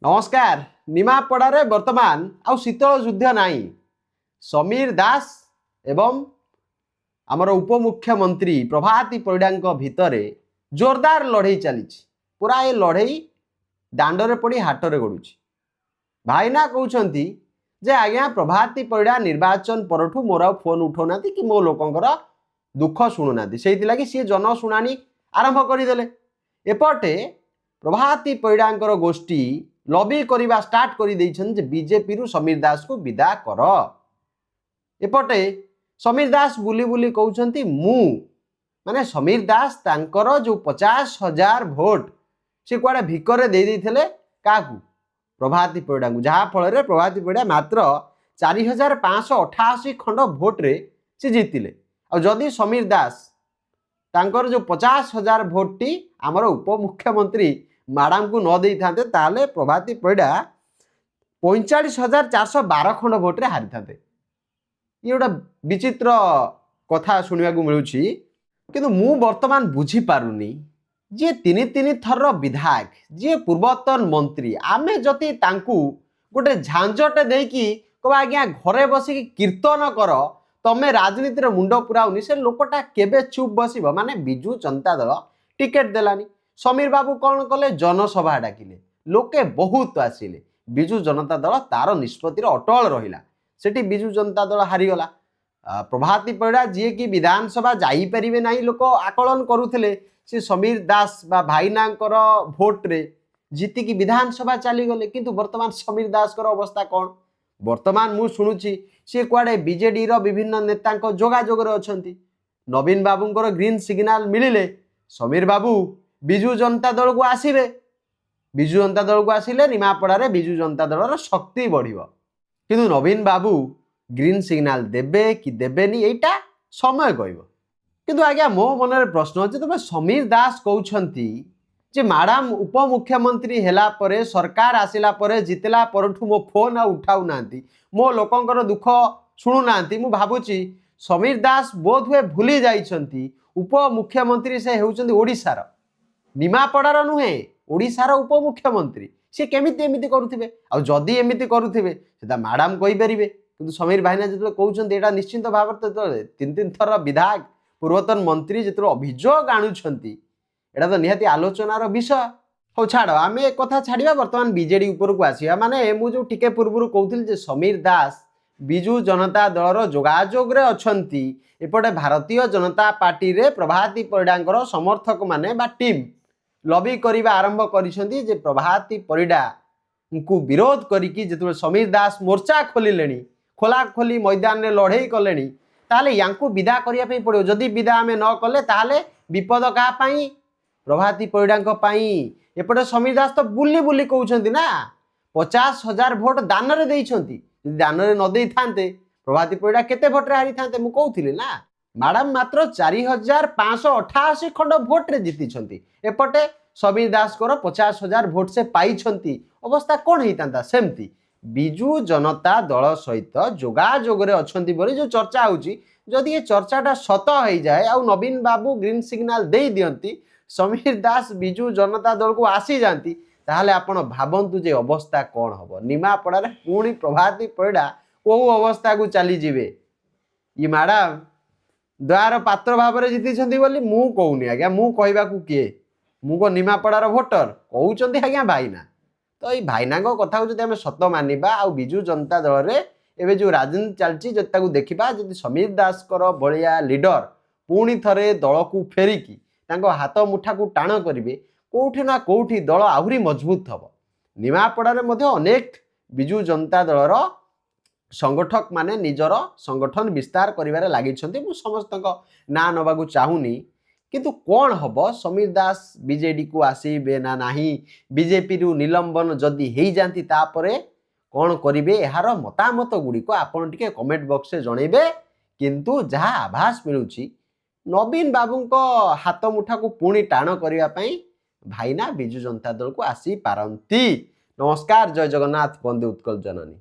नमस्कार। निमापड़ारे वर्तमान आउ शीतल युद्ध नाई। समीर दास एवं आमर उपमुख्यमंत्री प्रभाती परिड़ा भितर जोरदार लड़ई चली। पूरा ये लड़ई दांडरे पड़ी हाटरे गड़ुची। भाईना कहते जे आज्ञा प्रभाती परिड़ा निर्वाचन परठू मोर आ फोन उठाऊना कि मो लोकंर दुख शुणुना से लगी सी जनशुणाणी आरंभ करदे। एपटे प्रभाती परिड़ा गोष्ठी लबी करवा स्टार्ट कर बीजेपी रु समीर दास को विदा कर। एपटे समीर दास बुली बुली कहते मु माने समीर दास तांकर जो 50,000 भोट से कुआडे भिकर दे देथिले काकू प्रभाती परिड़ा को, जहाँ फल प्रभाती परिड़ा मात्र 4,588 खंड भोट रे से जीतिले। जदि समीर दास तांकर जो 50,000 भोट टी आमर उपमुख्यमंत्री मैडम को न दे था ताले प्रभाती परिड़ा 45,412 खंड भोट रे हारी था। ये गोटे विचित्र कथा शुणा मिलूँ किंतु मु वर्तमान बुझी पारुनी जे तीन थर विधायक जी पूर्वतन मंत्री आमे जति तांकू गोटे झांझटे देकी कह आज्ञा घरे बसिकी कीर्तन कर तमे राजनीतिर मुंड पुराउनी से लोकटा केबे चुप बसिब। माने बिजू जनता दल टिकेट देलानी। समीर बाबू कौन कले जनसभा डाकिले, लोके बहुत आसिले। बिजू जनता दल तार निष्पत्तिर अटल रहिला, सेठी बिजू जनता दल हारीगला। प्रभाती परिड़ा जी कि विधानसभा जाइपारे ना लोक आकलन करुले से समीर दास बा भाईनांकर भोट रे जीतिकी विधानसभा चलीगले। किंतु वर्तमान समीर दास अवस्था कौन? वर्तमान मु शुणुची सी कुआडे बीजेडी रो विभिन्न नेता जोगाजोग अच्छी। नवीन बाबूंकर ग्रीन सिग्नाल मिलिले समीर बाबू बिजू जनता दल को आसीबे। बिजू जनता दल को आसिले निमापड़ारे बिजू जनता दलर शक्ति बढ़िबो। किंतु नवीन बाबू ग्रीन सिग्नाल देबे कि देबेनी एटा समय कहबो। किंतु आज्ञा मो मन प्रश्न अच्छे तुम समीर दास कहते जे मैडम उपमुख्यमंत्री हैला परे सरकार आसिला परे जितला परठू मो फोन आ उठाऊ नांती, मो लोकंकर दुख शुणु नांती। मु भाबुची समीर दास बोध हुए भूली जाइछंती उपमुख्यमंत्री से हेउछंती ओडिसार, निमापड़ार नुहे ओडिसार उपमुख्यमंत्री। सी केमिति एमिति करुथिबे? आ जदी एमिति करुथिबे सेटा मैडम कहि परिबे। किंतु समीर भाईना जतले कहउछंती एटा निश्चित भाव तीन थर विधायक पूर्वतन मंत्री जो अभियोग आणुछंती एटा तो निहाती आलोचनार विषय। हो छाड़ आम एक कथा छाड़ा बर्तमान बीजेडी उपर को आसिया। माने मुझे टिके पूर्व कहूल जे समीर दास बिजू जनता दलर जोगाजोग रे अछंती। एपटे भारतीय जनता पार्टी रे प्रभाती परिड़ांकर समर्थक माने बा टीम लबी करवा आरंभ करिसेंती जे प्रभाती परिड़ा को विरोध करिकी जेतबे समीर दास मोर्चा खोलिलेनी, खोला खोली मैदान रे लड़ई कलेनी, ताले यांकू विदा करिया पे पड़ो। जदि विदा आमे न कले ताले विपद का पाई? प्रभाती परिड़ा पाई। एपटे समीर दास तो बुली बुली कहउछंती ना 50,000 भोट दान रे देइछंती। दान रे न देई थांते प्रभाती परिड़ा केते भोट रे हारी थांते? मु कहउथिली ना मैडम मात्र 4,588 खंड भोट रे जीतिछंती। एपटे समीर दास को 50,000 भोट से पाइछंती। अवस्था कौन होता? सेमती बिजू जनता दल सहित जोगाजोग रे अछंती बोली जो चर्चा होउची। जदि ये चर्चाटा सत हो जाए आ नवीन बाबू ग्रीन सिग्नाल दे दियंती समीर दास बिजू जनता दल को आसी जाती ताहले आपण भाबंतु जे अवस्था कौन हम। निमापड़ारे पुणी प्रभाती परिड़ा को अवस्था को चली जिवे। ये मैडम द्वार पात्र भाव में जीति बोली मु कहूनी आज्ञा, मु कहवाकू किए? मु को निमापड़ार भोटर कहउचंती आज्ञा भाईना। तो ये भाईना कथा को जब सत मानिबा आ बिजू जनता दल रे एबे जो राजनीति चलती जब देखा जब समीर दास भलिया लीडर पुणी थरे दल को फेरिकी हाथ मुठा को टाण करेंगे कौटी ना कौटी दल आहरी मजबूत हम। निमापड़ारे अनेक बिजू जनता दलर संगठक माने निजर संगठन विस्तार करिवारे लगी। समस्त ना नवाकू चाहूनी किंतु कौन हम समीर दास बीजेडी को आसबे ना नहीं, बीजेपी रु निलंबन जदि हो जाती तापरे कौन करेंगे यार मतामत गुड़िक आपड़ टे कमेंट बॉक्स में जनइबे। किंतु जहाँ आभास मिलूची नवीन बाबू हाथ मुठा को पुणी टाण करने भाईना बिजू जनता दल को आसी पारंती। नमस्कार, जय जगन्नाथ, वंदे उत्कल जननी।